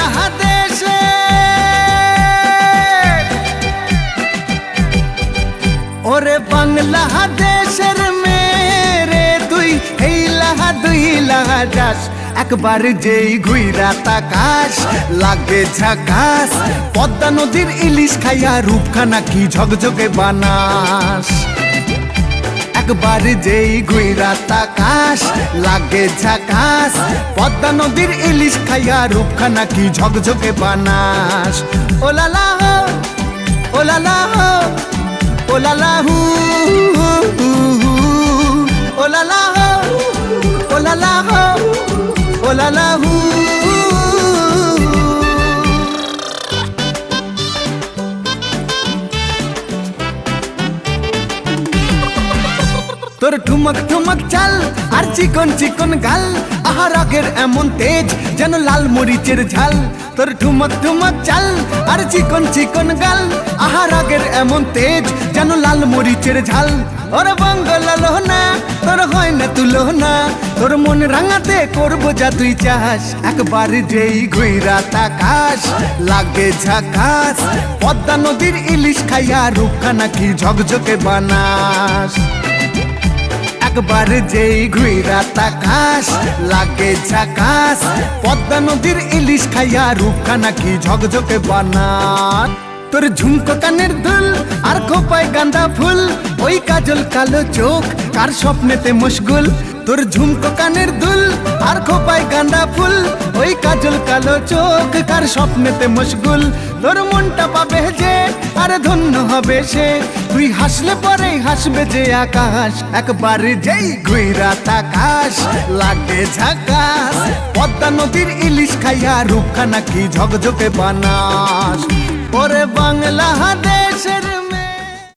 বাংলাদেশে ওরে বাংলাদেশের মেরে তুই এই লাহা দুই লাহা যাস একবার যেই ঘুইরা তাকাস লাগে ঝাকাস পদ্মা নদীর ইলিশ খাইয়া রূপখানা কি ঝকঝকে বানাস একবার যেই ঘুইরা তাকাস লাগে ঝাকাস পদ্মা নদীর ইলিশ খাইয়া রূপখানা কি ঝকঝকে বানাস ওলালা হো ওলালা হো ওলালা হু ওলালা হো ওলালা হো ওলালা হু তোর ঠুমক ঠুমক চাল আর চিকন চিকন গাল আহার আগের এমন তেজ যেন লাল মরিচের ঝাল তোর ঠুমক ঠুমক চাল আর চিকন চিকন গাল আহার আগের এমন তেজ যেন লাল মরিচের ঝাল ওর বঙ্গলালো না তোর হয় না তুলো না তোর মন রাঙাতে করবো যা তুই চাস একবার যেই ঘুইরা তাকাস লাগে ঝাকাস পদ্মা নদীর ইলিশ খাইয়া রূপখানা কি ঝকঝকে বানাস একবার যেই ঘুইরা তাকাস লাগে ঝাকাস পদ্মা নদীর ইলিশ খাইয়া রূপখানা কি ঝকঝকে বানাস তোর ঝুমকো কানের দুল আর খোপায় গাঁদা ফুল ওই কাজল কালো চোখ কার স্বপ্নেতে মশগুল তোর ঝুমকো কানের দুল আর খোপায় গাঁদা ফুল ওই কাজল কালো চোখ কার স্বপ্নেতে মশগুল তোর মনটা পাবে যে আর ধন্য হবে সে তুই হাসলে পরেই হাসবে যে আকাশ একবার যেই ঘুইরা তাকাস লাগে ঝাকাস পদ্মা নদীর ইলিশ খাইয়া রূপখানা কি ঝকঝকে বানাস